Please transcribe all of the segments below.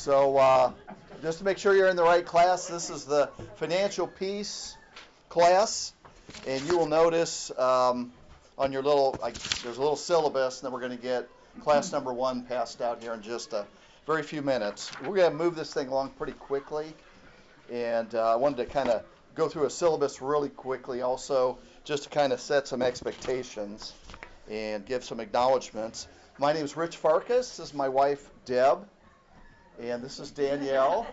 So just to make sure you're in the right class, this is the Financial Peace class, and you will notice on your there's a little syllabus, and then we're going to get class number 1 passed out here in just a very few minutes. We're going to move this thing along pretty quickly, and I wanted to kind of go through a syllabus really quickly also, just to kind of set some expectations and give some acknowledgments. My name is Rich Farkas. This is my wife, Deb. And this is Danielle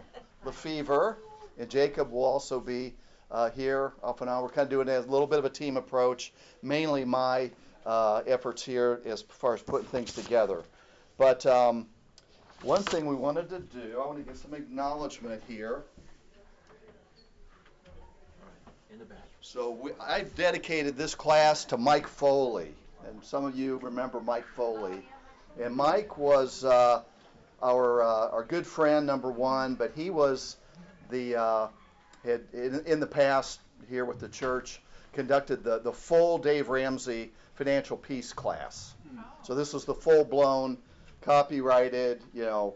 Lefevre. And Jacob will also be here off and on. We're kind of doing a little bit of a team approach, mainly my efforts here as far as putting things together. But one thing we wanted to do, I want to give some acknowledgement here. In the back. So I've dedicated this class to Mike Foley. And some of you remember Mike Foley. And Mike was our good friend, number one, but he was had in the past here with the church conducted the full Dave Ramsey Financial Peace class. So this was the full-blown, copyrighted,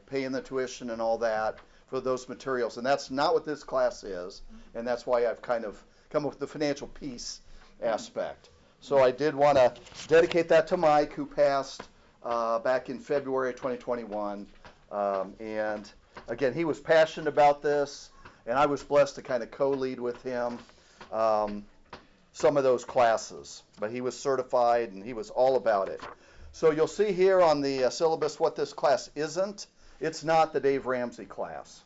paying the tuition and all that for those materials. And that's not what this class is, and that's why I've kind of come up with the financial peace aspect. So I did want to dedicate that to Mike, who passed back in February of 2021. And again, he was passionate about this, and I was blessed to kind of co-lead with him some of those classes. But he was certified, and he was all about it. So you'll see here on the syllabus what this class isn't. It's not the Dave Ramsey class.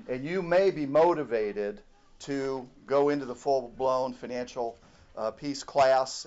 And you may be motivated to go into the full-blown financial peace class.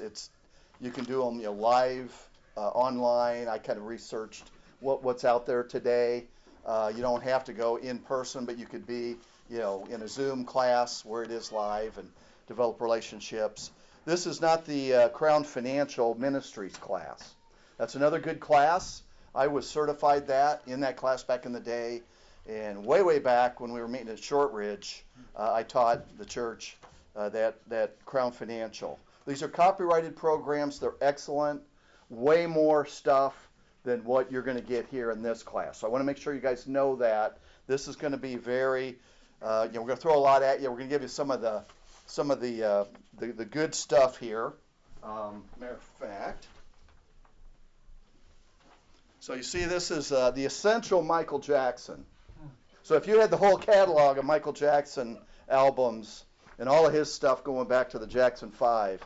You can do them live, online. I kind of researched what's out there today. You don't have to go in person, but you could be in a Zoom class where it is live and develop relationships. This is not the Crown Financial Ministries class. That's another good class. I was certified in that class back in the day, and way back when we were meeting at Shortridge, I taught the church that Crown Financial. These are copyrighted programs. They're excellent. Way more stuff than what you're going to get here in this class. So I want to make sure you guys know that. This is going to be very, we're going to throw a lot at you. We're going to give you some of the good stuff here. Matter of fact. So you see this is the essential Michael Jackson. So if you had the whole catalog of Michael Jackson albums and all of his stuff going back to the Jackson 5,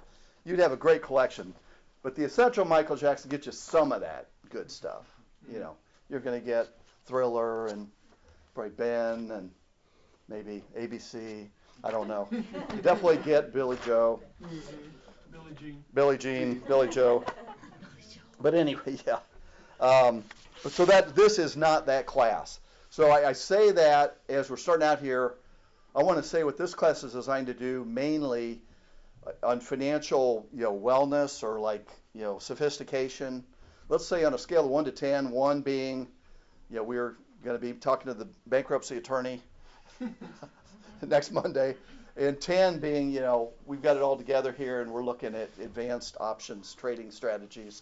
you'd have a great collection. But the essential Michael Jackson gets you some of that good stuff. You're going to get Thriller and probably Ben and maybe ABC. I don't know. You definitely get Billy Joe. Billie Jean, Billy Joe. But anyway, yeah. So this is not that class. So I say that as we're starting out here, I want to say what this class is designed to do mainly on financial wellness or sophistication. Let's say on a scale of 1 to 10, 1 being we're going to be talking to the bankruptcy attorney next Monday, and 10 being we've got it all together here and we're looking at advanced options trading strategies.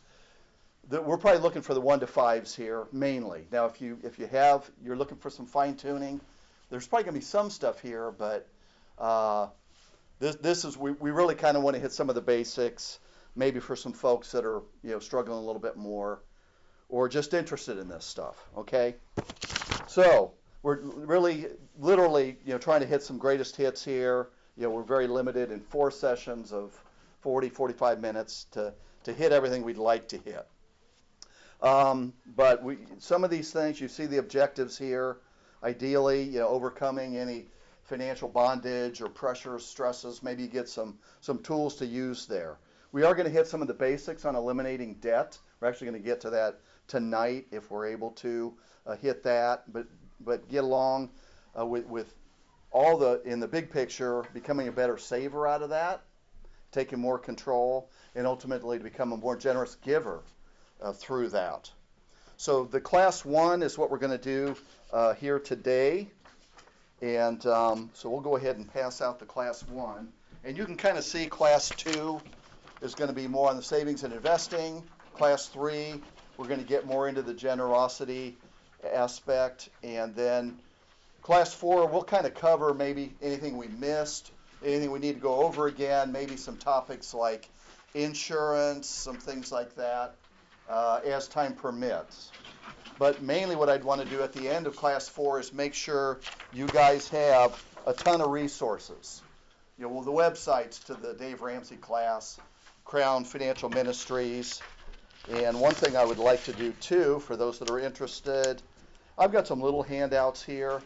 We're probably looking for the 1 to 5s here mainly. Now if you're looking for some fine tuning, there's probably going to be some stuff here, but this is we really kind of want to hit some of the basics, maybe for some folks that are struggling a little bit more or just interested in this stuff. Okay, so we're really literally trying to hit some greatest hits here. We're very limited in 4 sessions of 40-45 minutes to hit everything we'd like to hit. But some of these things, you see the objectives here. Ideally, overcoming any financial bondage or pressure, stresses. Maybe you get some tools to use there. We are going to hit some of the basics on eliminating debt. We're actually going to get to that tonight if we're able to hit that. But get along with all in the big picture, becoming a better saver out of that, taking more control, and ultimately to become a more generous giver through that. So the class 1 is what we're going to do here today. And so we'll go ahead and pass out the class 1. And you can kind of see class 2 is going to be more on the savings and investing. Class 3, we're going to get more into the generosity aspect. And then class 4, we'll kind of cover maybe anything we missed, anything we need to go over again, maybe some topics like insurance, some things like that, as time permits. But mainly what I'd want to do at the end of class 4 is make sure you guys have a ton of resources. You know, the websites to the Dave Ramsey class, Crown Financial Ministries. And one thing I would like to do too, for those that are interested, I've got some little handouts here.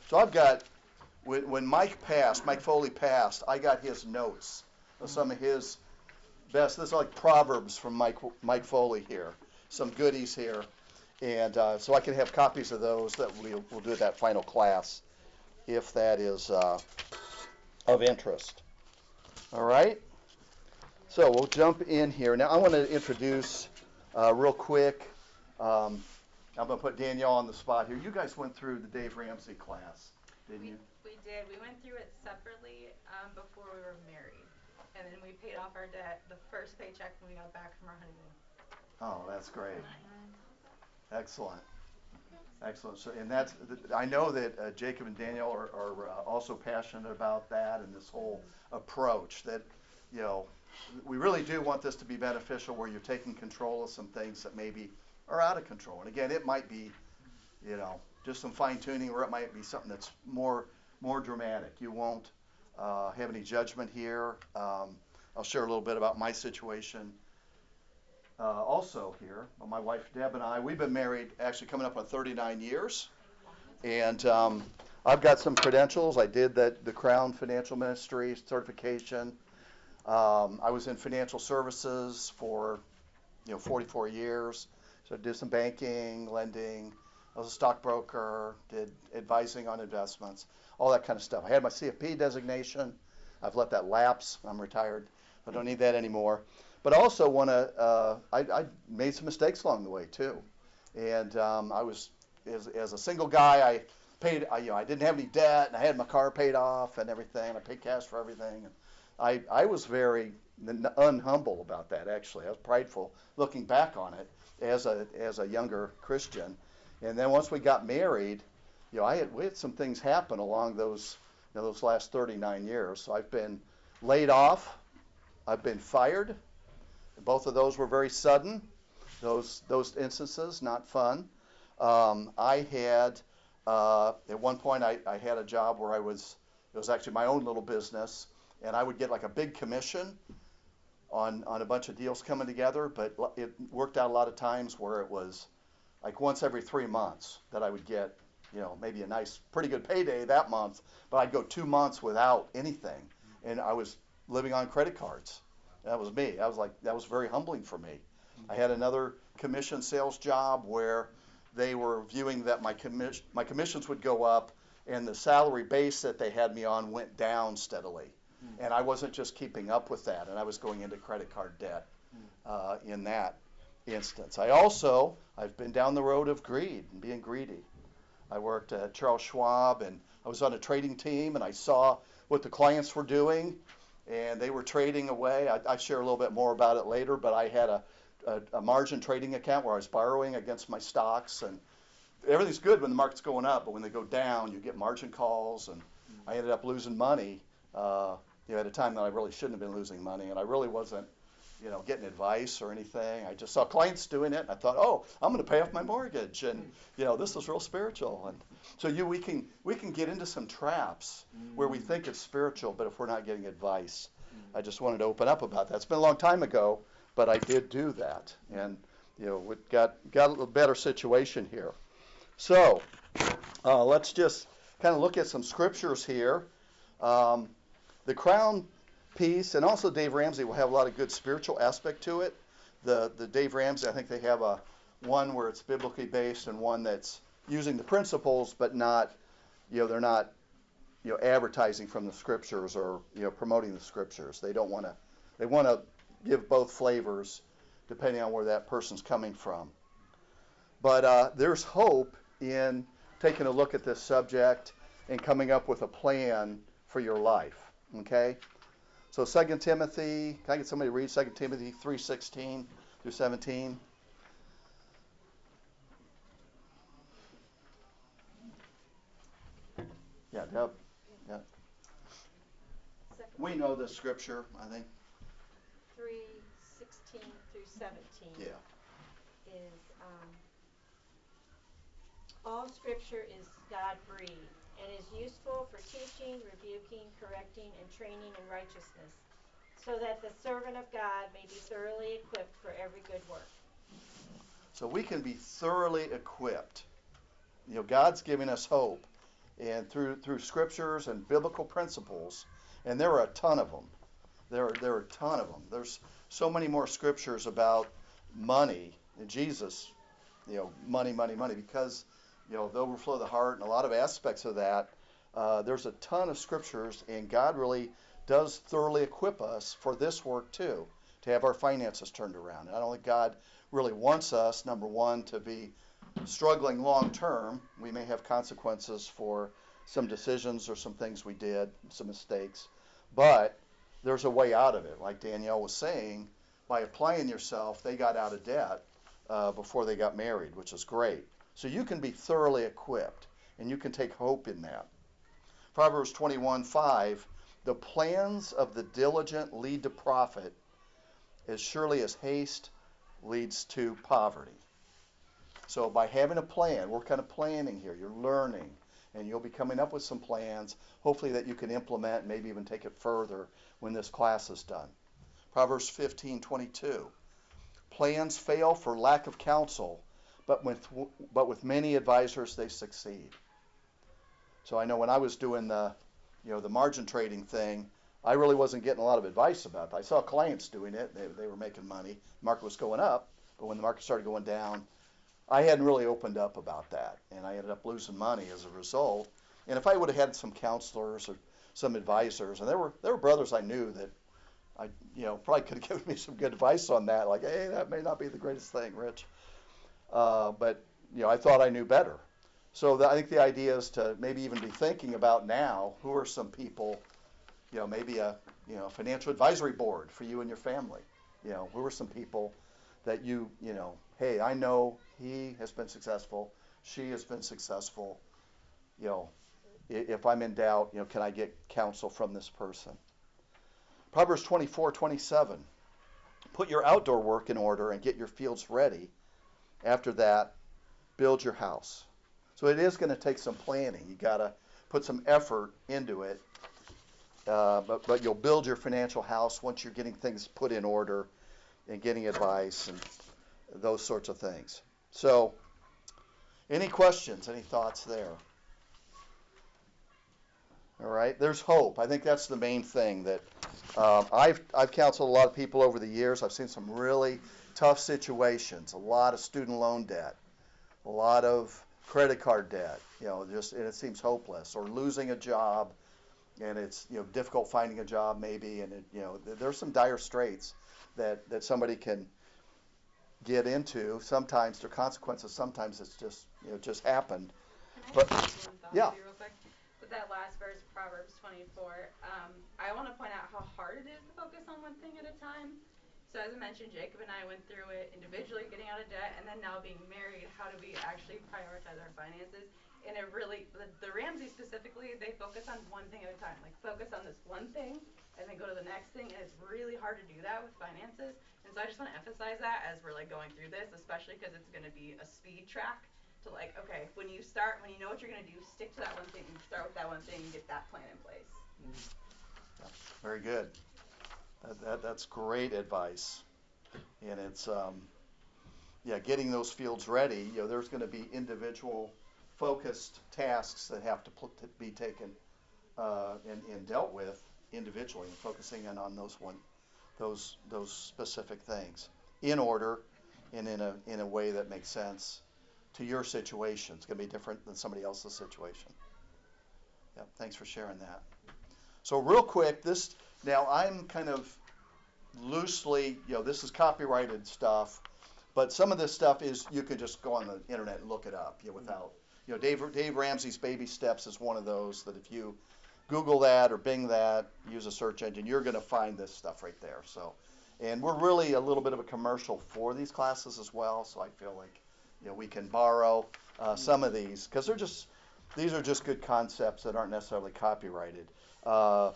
So I've got, when Mike Foley passed, I got his notes of some of his best. This is like Proverbs from Mike Foley here, some goodies here. And so I can have copies of those that we'll do at that final class, if that is of interest. All right? So we'll jump in here. Now I want to introduce real quick, I'm going to put Danielle on the spot here. You guys went through the Dave Ramsey class, didn't you? We did. We went through it separately before we were married. And then we paid off our debt the first paycheck when we got back from our honeymoon. Oh, that's great. Excellent. Excellent. So, and that's, I know that Jacob and Danielle are also passionate about that and this whole approach that, you know, we really do want this to be beneficial where you're taking control of some things that maybe are out of control. And again, it might be, you know, just some fine tuning, or it might be something that's more dramatic. You won't have any judgment here. I'll share a little bit about my situation. Also here, my wife Deb and I, we've been married actually coming up on 39 years. And I've got some credentials. I did the Crown Financial Ministry certification. I was in financial services for 44 years. So I did some banking, lending. I was a stockbroker, did advising on investments, all that kind of stuff. I had my CFP designation. I've let that lapse. I'm retired. I don't need that anymore. But I also want to, I made some mistakes along the way too. And I was, as a single guy, I didn't have any debt, and I had my car paid off and everything. I paid cash for everything. And I was very unhumble about that, actually. I was prideful looking back on it as a younger Christian. And then once we got married, we had some things happen along those last 39 years. So I've been laid off. I've been fired. Both of those were very sudden. Those instances, not fun. I had at one point I had a job where it was actually my own little business, and I would get like a big commission on a bunch of deals coming together. But it worked out a lot of times where it was like once every 3 months that I would get maybe a nice, pretty good payday that month, but I'd go 2 months without anything, and I was living on credit cards. That was me. That was very humbling for me. I had another commission sales job where they were viewing that my commissions would go up, and the salary base that they had me on went down steadily, and I wasn't just keeping up with that, and I was going into credit card debt in that instance. I've been down the road of greed and being greedy. I worked at Charles Schwab, and I was on a trading team, and I saw what the clients were doing, and they were trading away. I share a little bit more about it later, but I had a margin trading account where I was borrowing against my stocks, and everything's good when the market's going up, but when they go down, you get margin calls, and I ended up losing money at a time that I really shouldn't have been losing money, and I really wasn't getting advice or anything. I just saw clients doing it, and I thought, oh, I'm going to pay off my mortgage, and this is real spiritual. And so we can get into some traps where we think it's spiritual, but if we're not getting advice, I just wanted to open up about that. It's been a long time ago, but I did do that, and we got a little better situation here. So let's just kind of look at some scriptures here. The Crown piece, and also Dave Ramsey will have a lot of good spiritual aspect to it. The Dave Ramsey, I think they have one where it's biblically based and one that's using the principles, but not, they're not, advertising from the scriptures or promoting the scriptures. They want to give both flavors depending on where that person's coming from. But there's hope in taking a look at this subject and coming up with a plan for your life. Okay. So 2 Timothy, can I get somebody to read 2 Timothy 3:16 through 17? Yeah, Deb. Yeah. Second We one. know the scripture, I think. 3:16 through 17. Yeah. Is all scripture is God breathed and is useful for teaching, rebuking, correcting, and training in righteousness, so that the servant of God may be thoroughly equipped for every good work. So we can be thoroughly equipped. You know, God's giving us hope, and through scriptures and biblical principles, and there are a ton of them. There are a ton of them. There's so many more scriptures about money and Jesus. You know, money, money, money, because you know the overflow of the heart and a lot of aspects of that. There's a ton of scriptures, and God really does thoroughly equip us for this work too, to have our finances turned around. And I don't think God really wants us, number one, to be struggling long term. We may have consequences for some decisions or some things we did, some mistakes, but there's a way out of it. Like Danielle was saying, by applying yourself, they got out of debt before they got married, which is great. So you can be thoroughly equipped, and you can take hope in that. Proverbs 21:5, the plans of the diligent lead to profit as surely as haste leads to poverty. So by having a plan, we're kind of planning here. You're learning, and you'll be coming up with some plans, hopefully that you can implement, maybe even take it further when this class is done. Proverbs 15:22, plans fail for lack of counsel, but with many advisors they succeed. So I know when I was doing the margin trading thing, I really wasn't getting a lot of advice about that. I saw clients doing it. They were making money. The market was going up, but when the market started going down, I hadn't really opened up about that, and I ended up losing money as a result. And if I would have had some counselors or some advisors, and there were brothers I knew that I probably could have given me some good advice on that, like, hey, that may not be the greatest thing, Rich. But I thought I knew better. So I think the idea is to maybe even be thinking about now, who are some people, maybe a financial advisory board for you and your family. Who are some people that hey, I know he has been successful, she has been successful. If I'm in doubt, can I get counsel from this person? Proverbs 24:27, put your outdoor work in order and get your fields ready. After that, build your house. So it is going to take some planning. You got to put some effort into it, but you'll build your financial house once you're getting things put in order and getting advice and those sorts of things. So, any questions, any thoughts there? All right, there's hope. I think that's the main thing that I've counseled a lot of people over the years. I've seen some really tough situations, a lot of student loan debt, a lot of credit card debt, and it seems hopeless, or losing a job, and it's difficult finding a job maybe, and there's some dire straits that somebody can get into. Sometimes there are consequences. Sometimes it's just happened. Can I But just one thought yeah. real quick? With that last verse, Proverbs 24, I want to point out how hard it is to focus on one thing at a time. So as I mentioned, Jacob and I went through it individually, getting out of debt, and then now being married. How do we actually prioritize our finances? And it really, the Ramsey specifically, they focus on one thing at a time. Like, focus on this one thing, and then go to the next thing. And it's really hard to do that with finances. And so I just want to emphasize that as we're like going through this, especially because it's going to be a speed track. To like, okay, when you know what you're going to do, stick to that one thing, and start with that one thing, and get that plan in place. Yeah, very good. That's great advice. And it's, getting those fields ready. There's going to be individual focused tasks that have to be taken and dealt with individually, and focusing in on those specific things in order and in a way that makes sense to your situation. It's going to be different than somebody else's situation. Yeah, thanks for sharing that. So real quick, now I'm kind of loosely, this is copyrighted stuff, but some of this stuff is, you can just go on the internet and look it up, without, Dave Ramsey's Baby Steps is one of those that if you Google that or Bing that, use a search engine, you're going to find this stuff right there. So, and we're really a little bit of a commercial for these classes as well, so I feel like we can borrow some of these, because these are just good concepts that aren't necessarily copyrighted. Their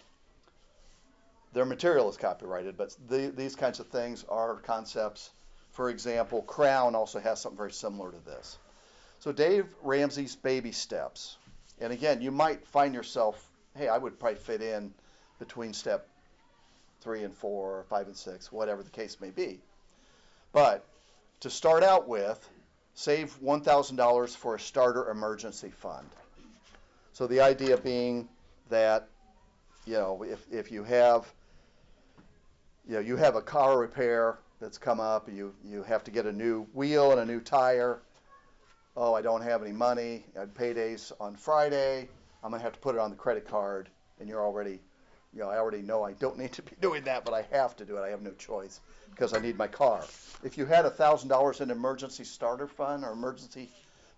material is copyrighted, but these kinds of things are concepts. For example, Crown also has something very similar to this. So Dave Ramsey's baby steps. And again, you might find yourself, hey, I would probably fit in between step 3 and 4, 5 and 6, whatever the case may be. But to start out with, save $1,000 for a starter emergency fund. So the idea being that, if you have, you have a car repair that's come up, you have to get a new wheel and a new tire. Oh, I don't have any money. Payday's on Friday. I'm going to have to put it on the credit card. And you're already, I already know I don't need to be doing that, but I have to do it. I have no choice because I need my car. If you had $1,000 in emergency starter fund or emergency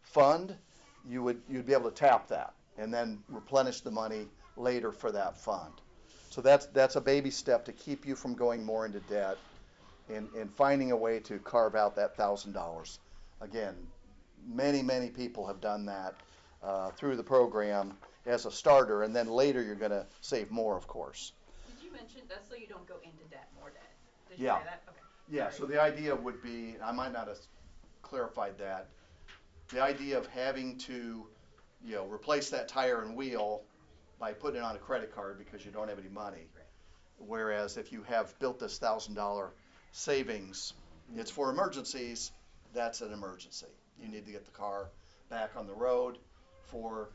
fund, you'd be able to tap that and then replenish the money later for that fund. So that's a baby step to keep you from going more into debt and finding a way to carve out that $1,000. Again, many people have done that through the program as a starter, and then later you're going to save more, of course. Did you mention that's so you don't go into debt, more debt? Did you Yeah. say that? Okay. Yeah, so the idea would be, I might not have clarified that, the idea of having to, replace that tire and wheel by putting it on a credit card because you don't have any money. Whereas if you have built this $1,000 savings, it's for emergencies, that's an emergency. You need to get the car back on the road for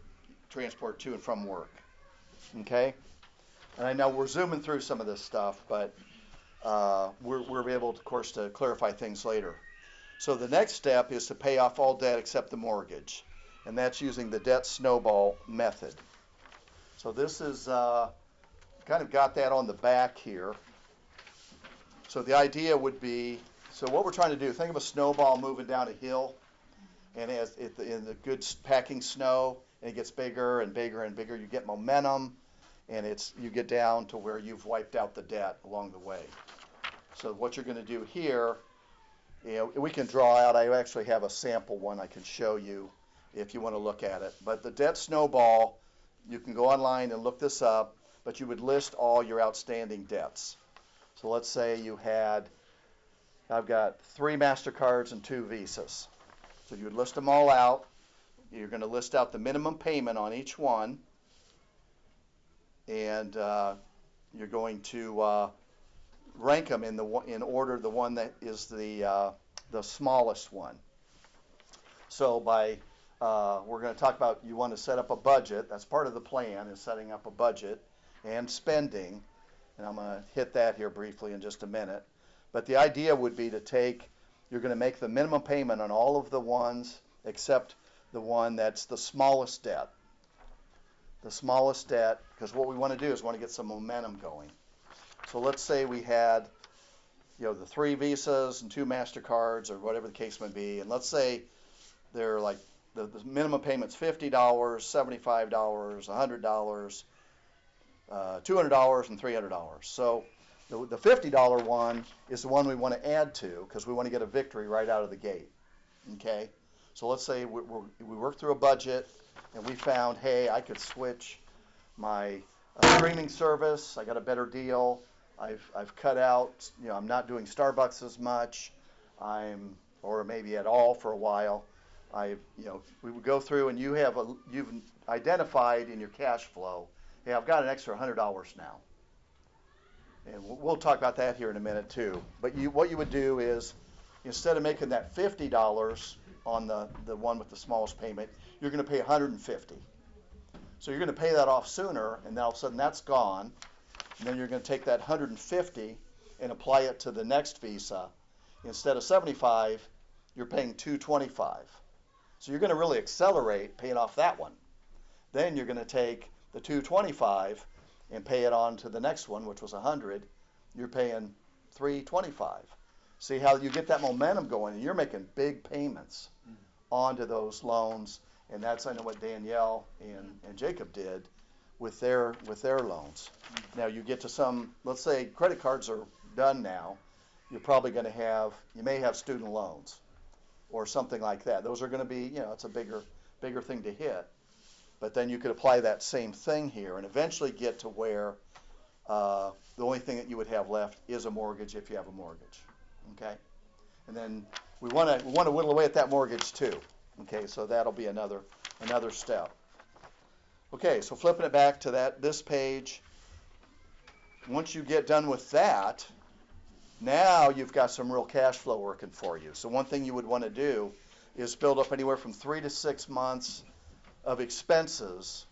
transport to and from work. Okay? And I know we're zooming through some of this stuff, but we're able, of course, to clarify things later. So the next step is to pay off all debt except the mortgage, and that's using the debt snowball method. So this is kind of got that on the back here. So the idea would be, so what we're trying to do, think of a snowball moving down a hill, and as in the good packing snow, and it gets bigger and bigger and bigger, you get momentum, and you get down to where you've wiped out the debt along the way. So what you're going to do here, we can draw out, I actually have a sample one I can show you if you want to look at it. But the debt snowball, you can go online and look this up, but you would list all your outstanding debts. So let's say I've got 3 MasterCards and 2 Visas. So you would list them all out. You're going to list out the minimum payment on each one, and you're going to rank them in order, the one that is the smallest one. So we're going to talk about, you want to set up a budget. That's part of the plan, is setting up a budget and spending. And I'm going to hit that here briefly in just a minute. But the idea would be you're going to make the minimum payment on all of the ones except the one that's the smallest debt. The smallest debt, because what we want to do is we want to get some momentum going. So let's say we had, the 3 Visas and 2 MasterCards or whatever the case may be, and let's say they're like the minimum payment's $50, $75, $100, $200, and $300. So the $50 one is the one we want to add to because we want to get a victory right out of the gate. Okay? So let's say we worked through a budget and we found, hey, I could switch my streaming service. I got a better deal. I've cut out, I'm not doing Starbucks as much, or maybe at all for a while. We would go through and you've identified in your cash flow, hey, I've got an extra $100 now. And we'll talk about that here in a minute too. But what you would do is, instead of making that $50 on the one with the smallest payment, you're going to pay $150. So you're going to pay that off sooner, and then all of a sudden that's gone. And then you're going to take that $150 and apply it to the next Visa. Instead of $75, you're paying $225. So you're going to really accelerate paying off that one. Then you're going to take the $225 and pay it on to the next one, which was $100. You're paying $325. See how you get that momentum going, and you're making big payments onto those loans. And that's, I know, what Danielle and Jacob did with their loans. Now you get to some, let's say credit cards are done now, you're probably going to you may have student loans or something like that. Those are going to be, it's a bigger thing to hit. But then you could apply that same thing here and eventually get to where the only thing that you would have left is a mortgage if you have a mortgage. Okay? And then we want to whittle away at that mortgage too. Okay, so that'll be another step. Okay, so flipping it back to this page. Once you get done with that, now you've got some real cash flow working for you. So one thing you would want to do is build up anywhere from 3 to 6 months of expenses,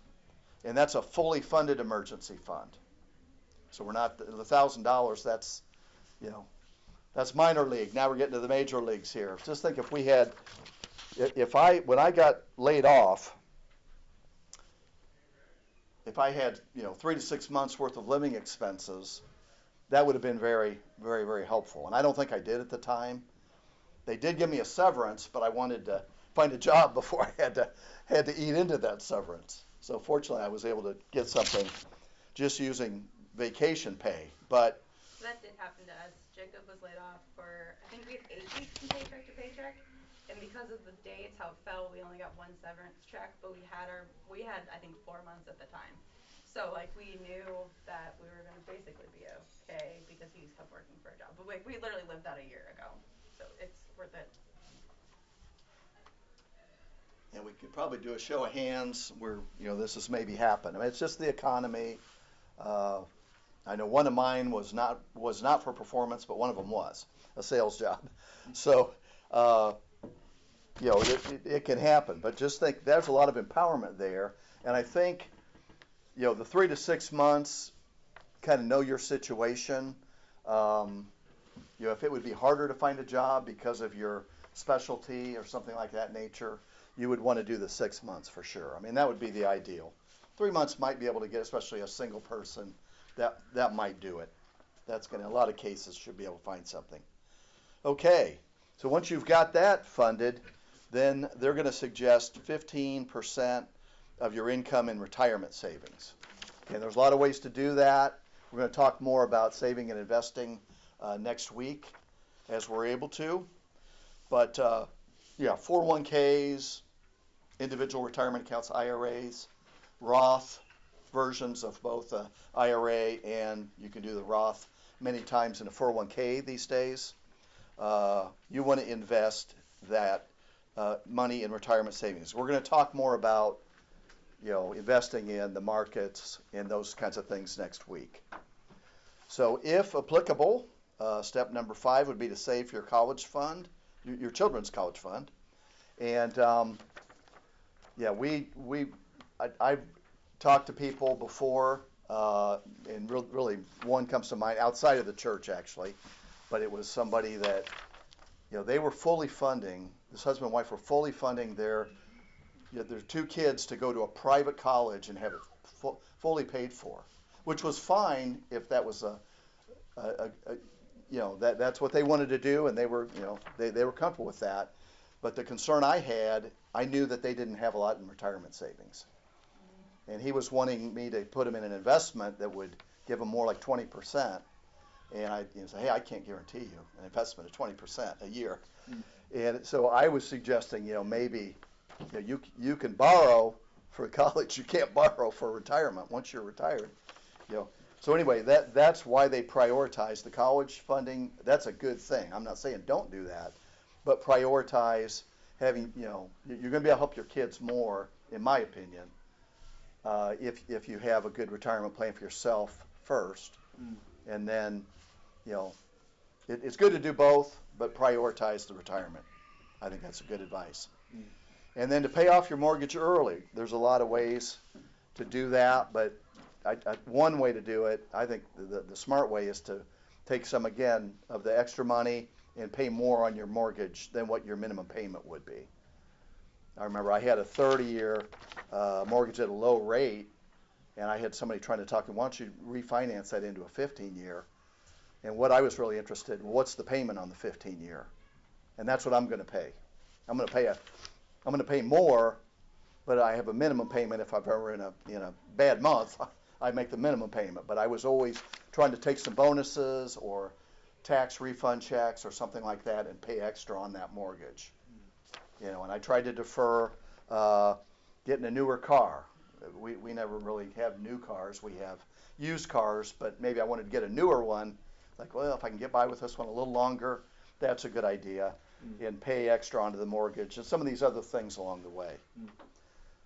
and that's a fully funded emergency fund. So we're not the $1,000. That's that's minor league. Now we're getting to the major leagues here. Just think if we had, when I got laid off, if I had 3 to 6 months worth of living expenses, that would have been very, very, very helpful. And I don't think I did at the time. They did give me a severance, but I wanted to find a job before I had to eat into that severance. So fortunately, I was able to get something just using vacation pay. But that did happen to us. Jacob was laid off for, I think we had 8 weeks from paycheck to paycheck, and because of the dates, how it fell, we only got one severance check, but we had I think 4 months at the time. So like we knew that we were going to basically be okay because he kept working for a job. But we literally lived that a year ago, so it's worth it. And we could probably do a show of hands where this has maybe happened. I mean, it's just the economy. I know one of mine was not for performance, but one of them was a sales job. So it can happen. But just think there's a lot of empowerment there, and I think the 3 to 6 months, kind of know your situation. If it would be harder to find a job because of your specialty or something like that nature, you would want to do the 6 months for sure. I mean, that would be the ideal. 3 months might be able to get, especially a single person, that might do it. That's going to, in a lot of cases, should be able to find something. Okay, so once you've got that funded, then they're going to suggest 15% of your income in retirement savings. Okay, there's a lot of ways to do that. We're going to talk more about saving and investing next week as we're able to. But 401ks, individual retirement accounts, IRAs, Roth versions of both IRA, and you can do the Roth many times in a 401k these days. You want to invest that money in retirement savings. We're going to talk more about investing in the markets and those kinds of things next week. So if applicable, step number 5 would be to save for your college fund, your children's college fund. And I've talked to people before, and really one comes to mind outside of the church actually, but it was somebody that they were fully funding, this husband and wife were fully funding their 2 kids to go to a private college and have it fully paid for, which was fine if that was that's what they wanted to do, and they were they were comfortable with that. But the concern I had, I knew that they didn't have a lot in retirement savings, and he was wanting me to put them in an investment that would give them more like 20%. And I said, hey, I can't guarantee you an investment of 20% a year. And so I was suggesting, maybe you can borrow for college, you can't borrow for retirement once you're retired. So anyway, that's why they prioritize the college funding. That's a good thing. I'm not saying don't do that, but prioritize having, you're going to be able to help your kids more, in my opinion, if you have a good retirement plan for yourself first, and then, it's good to do both, but prioritize the retirement. I think that's a good advice. And then to pay off your mortgage early, there's a lot of ways to do that, but one way to do it, I think the smart way is to take some, again, of the extra money and pay more on your mortgage than what your minimum payment would be. I remember I had a 30-year mortgage at a low rate, and I had somebody trying to talk to me, why don't you refinance that into a 15-year? And what I was really interested in, what's the payment on the 15-year? And that's what I'm going to pay. I'm going to pay more, but I have a minimum payment. If I'm ever in a bad month, I make the minimum payment. But I was always trying to take some bonuses or tax refund checks or something like that and pay extra on that mortgage. And I tried to defer getting a newer car. we never really have new cars. We have used cars, but maybe I wanted to get a newer one. Like, well, if I can get by with this one a little longer, that's a good idea. And pay extra onto the mortgage and some of these other things along the way.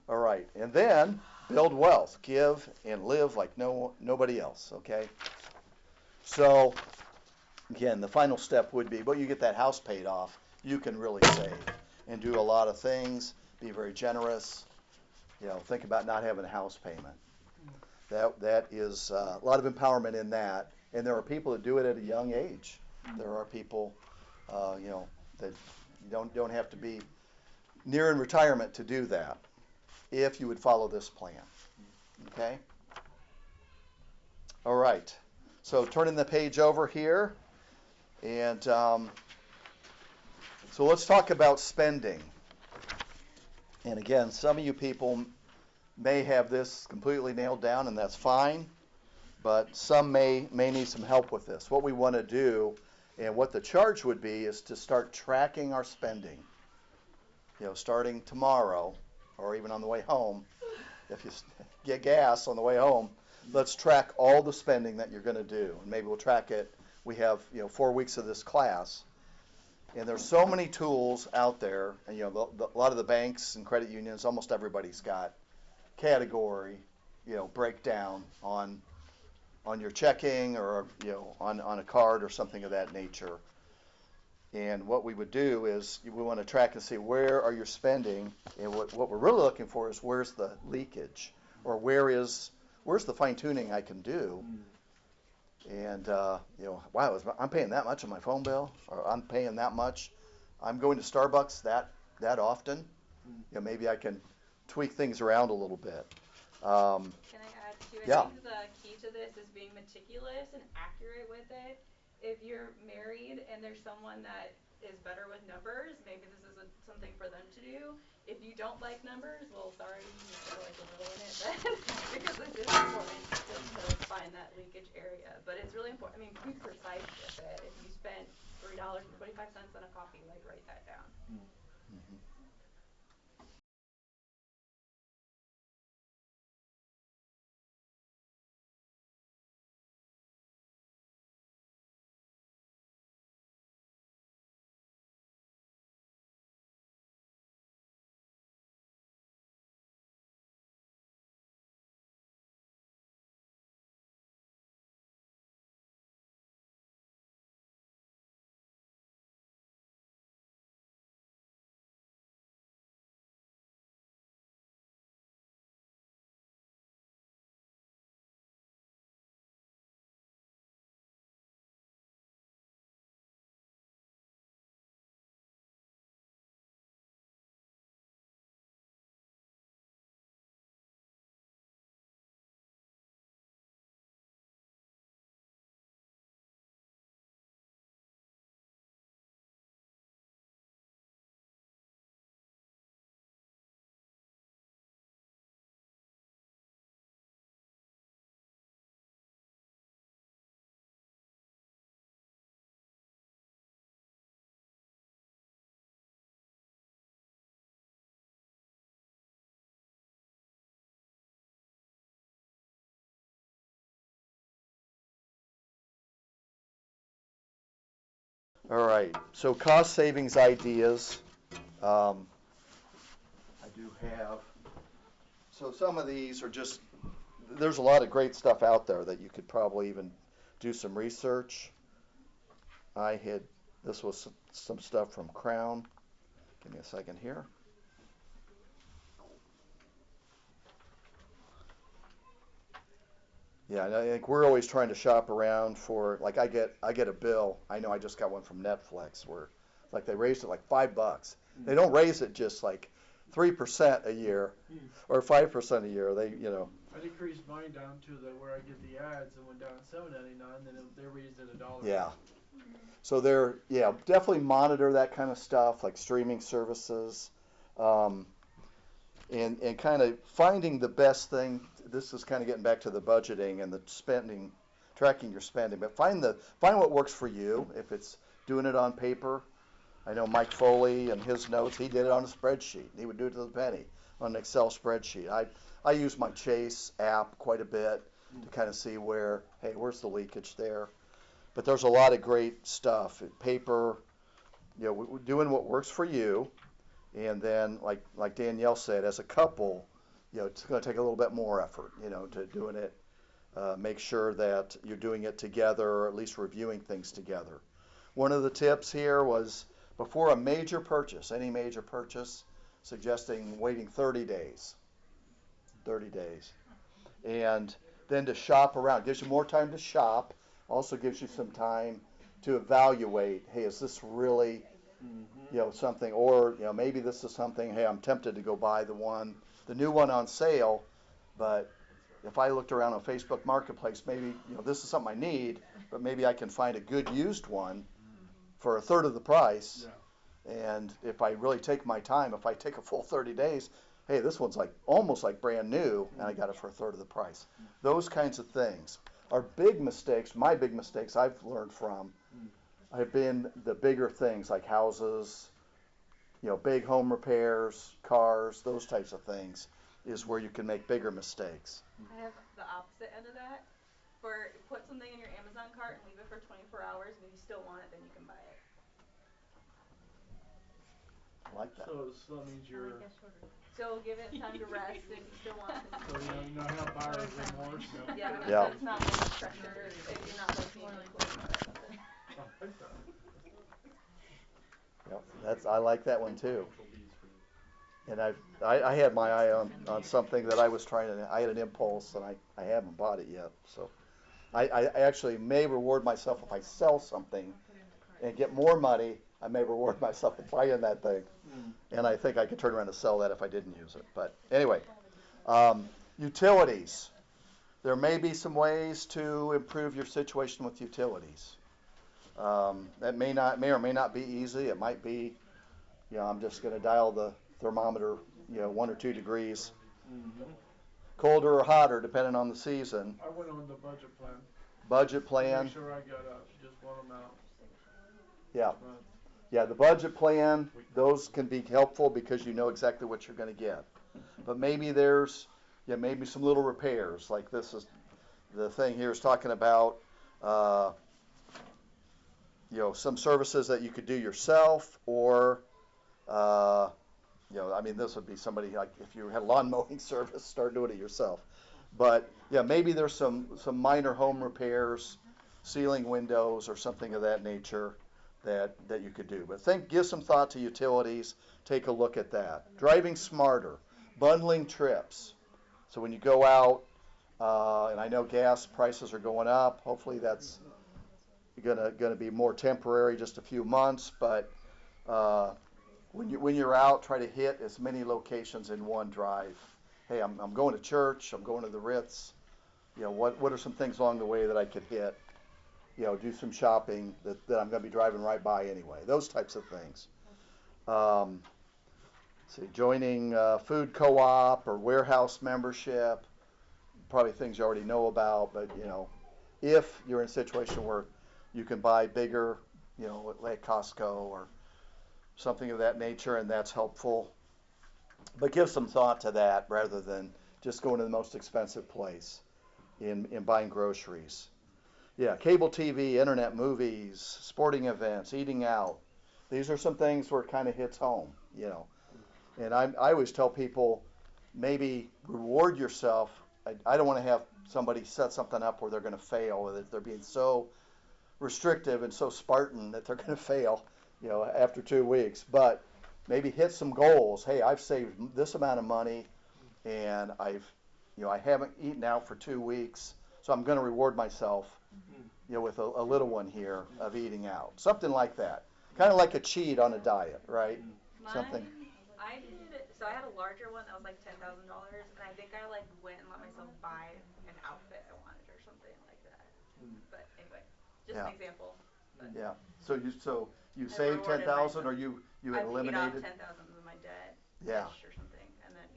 All right, and then build wealth, give and live like nobody else, okay? So, again, the final step would be, well, you get that house paid off, you can really save and do a lot of things, be very generous, think about not having a house payment. That is a lot of empowerment in that, and there are people that do it at a young age. There are people, that you don't have to be near in retirement to do that if you would follow this plan. Okay? All right. So turning the page over here, and so let's talk about spending. And again, some of you people may have this completely nailed down, and that's fine, but some may need some help with this. What we want to do and what the charge would be is to start tracking our spending. Starting tomorrow or even on the way home, if you get gas on the way home, let's track all the spending that you're going to do. And maybe we'll track it. We have 4 weeks of this class. And there's so many tools out there. And a lot of the banks and credit unions, almost everybody's got category, breakdown on your checking or on a card or something of that nature. And what we would do is we want to track and see where are you spending, and what we're really looking for is where's the leakage, or where's the fine tuning I can do. And wow, I'm paying that much on my phone bill, or I'm paying that much. I'm going to Starbucks that often. Maybe I can tweak things around a little bit. Can I add too? Yeah. I think the key to this is being meticulous and accurate with it. If you're married and there's someone that is better with numbers, maybe this isn't something for them to do. If you don't like numbers, well, sorry, you need to like a little in it then, because this is important just to find that leakage area. But it's really important. I mean, be precise with it. If you spend $3.25 on a coffee, like write that down. Mm-hmm. All right, so cost savings ideas. I do have, so some of these are just, there's a lot of great stuff out there that you could probably even do some research. This was some stuff from Crown. Give me a second here. Yeah, and I think we're always trying to shop around for, like I get a bill. I know I just got one from Netflix where like they raised it like $5. They don't raise it just like 3% a year or 5% a year. They, I decreased mine down to where I get the ads and went down to $7.99. Then they raised it $1. Yeah. So definitely monitor that kind of stuff like streaming services, and kind of finding the best thing. This is kind of getting back to the budgeting and the spending, tracking your spending. But find what works for you. If it's doing it on paper, I know Mike Foley and his notes. He did it on a spreadsheet. He would do it to the penny on an Excel spreadsheet. I use my Chase app quite a bit to kind of see where, hey, where's the leakage there? But there's a lot of great stuff. Paper, we're doing what works for you. And then, like Danielle said, as a couple, it's going to take a little bit more effort, to doing it. Make sure that you're doing it together, or at least reviewing things together. One of the tips here was before a major purchase, any major purchase, suggesting waiting 30 days. 30 days. And then to shop around. Gives you more time to shop. Also gives you some time to evaluate, hey, is this really, something, or, maybe this is something, hey, I'm tempted to go buy the new one on sale, but if I looked around on Facebook Marketplace, maybe, this is something I need, but maybe I can find a good used one for a third of the price. Yeah. And if I really take my time, if I take a full 30 days, hey, this one's almost like brand new, and I got it for a third of the price. Those kinds of things are big mistakes. My big mistakes I've learned from have been the bigger things like houses, big home repairs, cars, those types of things is where you can make bigger mistakes. I have the opposite end of that. Put something in your Amazon cart and leave it for 24 hours, and if you still want it, then you can buy it. I like that. So that means you're. So give it time to rest, and if you still want it. So you know how buyer's remorse. Yeah. Yeah. So it's not like pressure. If you're not like being included or something. Yep, I like that one too. And I had my eye on something that I was I had an impulse, and I haven't bought it yet. So I actually may reward myself if I sell something and get more money. I may reward myself for buying that thing. And I think I could turn around and sell that if I didn't use it. But anyway, utilities. There may be some ways to improve your situation with utilities. That may or may not be easy. It might be, I'm just going to dial the thermometer, 1 or 2 degrees, colder or hotter, depending on the season. I went on the budget plan. Budget plan. Make sure I got just one amount. Yeah. Yeah, the budget plan, those can be helpful because you know exactly what you're going to get. But maybe there's, maybe some little repairs, like this is, the thing here is talking about, some services that you could do yourself, or, this would be somebody, like if you had lawn mowing service, start doing it yourself. But, maybe there's some minor home repairs, ceiling windows or something of that nature that you could do. But give some thought to utilities, take a look at that. Driving smarter, bundling trips. So when you go out, and I know gas prices are going up, hopefully that's gonna be more temporary, just a few months, but when you're out, try to hit as many locations in one drive. Hey, I'm going to church, I'm going to the Ritz. What are some things along the way that I could hit? Do some shopping that I'm going to be driving right by anyway. Those types of things. Joining food co-op or warehouse membership, probably things you already know about, but if you're in a situation where you can buy bigger, like Costco or something of that nature, and that's helpful. But give some thought to that rather than just going to the most expensive place in buying groceries. Yeah, cable TV, internet, movies, sporting events, eating out. These are some things where it kind of hits home, And I always tell people, maybe reward yourself. I don't want to have somebody set something up where they're going to fail, or that they're being so restrictive and so Spartan that they're going to fail, after 2 weeks. But maybe hit some goals. Hey, I've saved this amount of money, and I haven't eaten out for 2 weeks, so I'm going to reward myself, with a little one here of eating out. Something like that. Kind of like a cheat on a diet, right? Something. So I had a larger one that was like $10,000, and I think I went and let myself buy an outfit I wanted or something like that. But anyway, just an example. But yeah. So you saved 10,000, or you had eliminated? I paid off 10,000 of my debt. Yeah. Or something, and then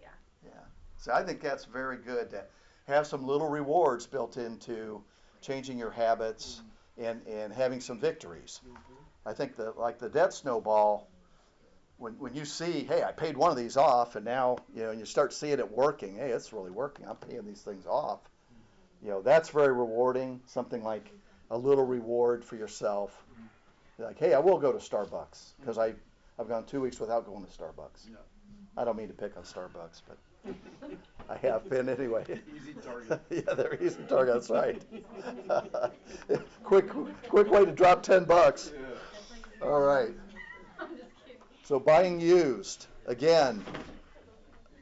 Yeah. So I think that's very good to have some little rewards built into changing your habits and having some victories. I think that like the debt snowball, when you see, hey, I paid one of these off, and now, and you start seeing it working, hey, it's really working, I'm paying these things off. That's very rewarding, something like a little reward for yourself. Like, hey, I will go to Starbucks, because I've gone 2 weeks without going to Starbucks. Yeah. I don't mean to pick on Starbucks, but I have been anyway. Easy target. Yeah, they're easy target, that's right. quick way to drop $10. Yeah. All right. I'm just kidding. So buying used, again,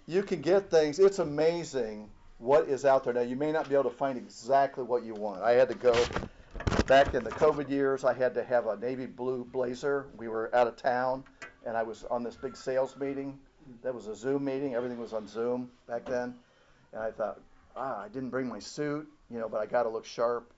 you can get things. It's amazing what is out there. Now, you may not be able to find exactly what you want. I had to go, back in the COVID years, I had to have a navy blue blazer. We were out of town, and I was on this big sales meeting. That was a Zoom meeting. Everything was on Zoom back then. And I thought, I didn't bring my suit, but I got to look sharp.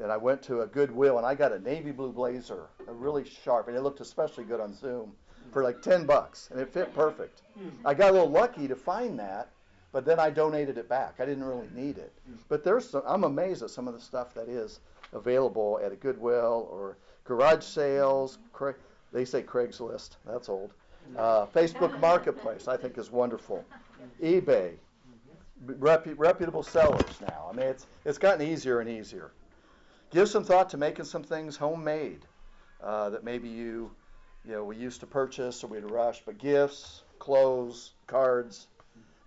And I went to a Goodwill, and I got a navy blue blazer, a really sharp, and it looked especially good on Zoom, for like $10, and it fit perfect. I got a little lucky to find that, but then I donated it back. I didn't really need it. But I'm amazed at some of the stuff that is available at a Goodwill or garage sales. They say Craigslist. That's old. Facebook Marketplace, I think, is wonderful. eBay, reputable sellers now. I mean, it's gotten easier and easier. Give some thought to making some things homemade that maybe we used to purchase or we'd rush, but gifts, clothes, cards,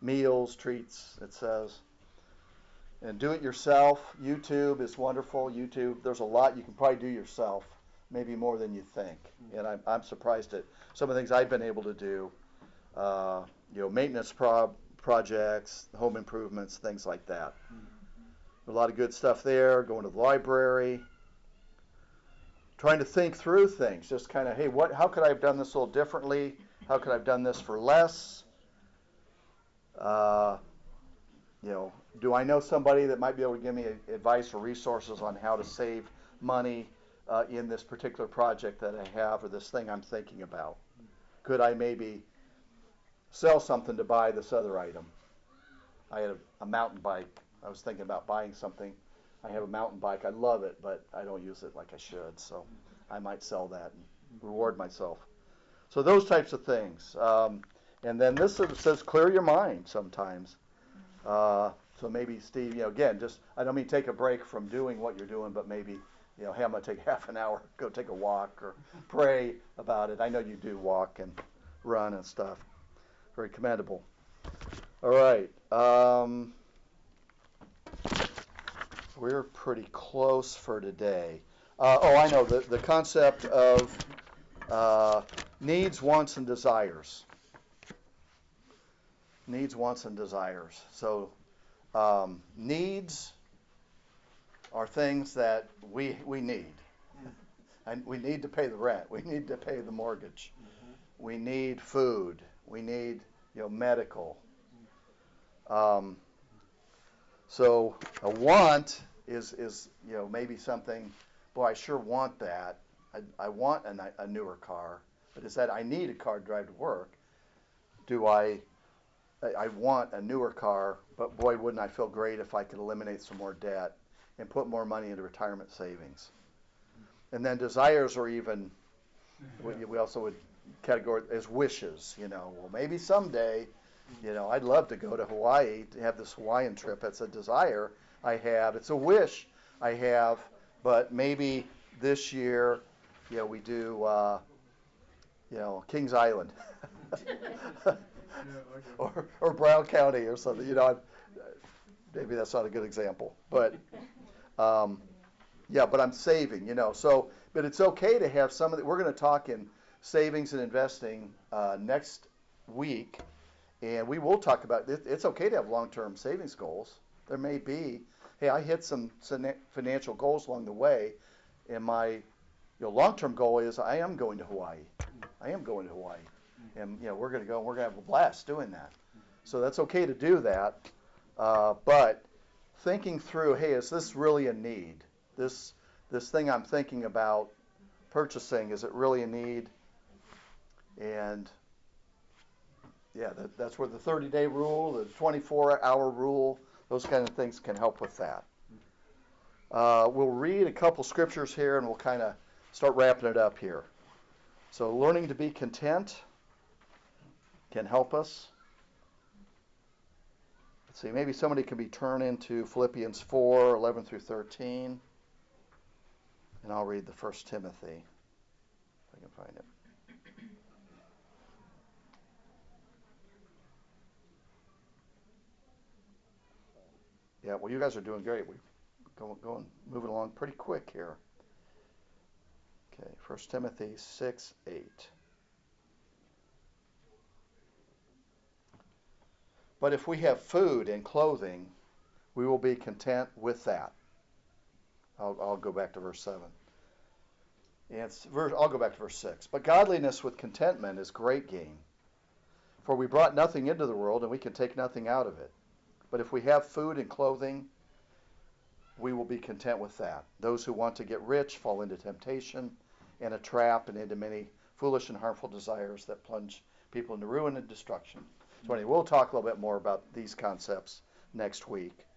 meals, treats, it says. And do it yourself. YouTube is wonderful. YouTube, there's a lot you can probably do yourself, maybe more than you think. And I'm surprised at some of the things I've been able to do. Maintenance projects, home improvements, things like that. A lot of good stuff there. Going to the library. Trying to think through things. Just kind of, hey, how could I have done this a little differently? How could I have done this for less? Do I know somebody that might be able to give me advice or resources on how to save money in this particular project that I have or this thing I'm thinking about? Could I maybe sell something to buy this other item? I had a mountain bike. I was thinking about buying something. I have a mountain bike. I love it, but I don't use it like I should. So I might sell that and reward myself. So those types of things. And then this says clear your mind sometimes. So maybe, Steve, again, I don't mean take a break from doing what you're doing, but maybe, hey, I'm going to take half an hour, go take a walk or pray about it. I know you do walk and run and stuff. Very commendable. All right. We're pretty close for today. I know the concept of needs, wants, and desires. Needs, wants, and desires. So needs are things that we need. And we need to pay the rent. We need to pay the mortgage. We need food. We need medical. So a want is maybe something, boy, I sure want that. I want a newer car, but is that I need a car to drive to work? Do I want a newer car, but boy, wouldn't I feel great if I could eliminate some more debt and put more money into retirement savings. And then desires are even, we also would categorize as wishes, well, maybe someday, I'd love to go to Hawaii, to have this Hawaiian trip. It's a desire I have. It's a wish I have, but maybe this year, we do, Kings Island. or Brown County or something, maybe that's not a good example, but but I'm saving, but it's okay to have some of the, we're going to talk in savings and investing next week, and we will talk about it. It's okay to have long-term savings goals. There may be, hey, I hit some financial goals along the way, and my long-term goal is I am going to Hawaii. And we're going to go and we're going to have a blast doing that. So that's okay to do that. But thinking through, hey, is this really a need? This thing I'm thinking about purchasing, is it really a need? And that's where the 30-day rule, the 24-hour rule, those kind of things can help with that. We'll read a couple scriptures here and we'll kind of start wrapping it up here. So learning to be content. can help us. Let's see, maybe somebody can be turned into Philippians 4, 11 through 13. And I'll read the 1 Timothy, if I can find it. Yeah, well, you guys are doing great. We're moving along pretty quick here. Okay, 1 Timothy 6, 8. But if we have food and clothing, we will be content with that. I'll go back to verse 7. I'll go back to verse 6. But godliness with contentment is great gain. For we brought nothing into the world, and we can take nothing out of it. But if we have food and clothing, we will be content with that. Those who want to get rich fall into temptation and a trap and into many foolish and harmful desires that plunge people into ruin and destruction. So anyway, we'll talk a little bit more about these concepts next week.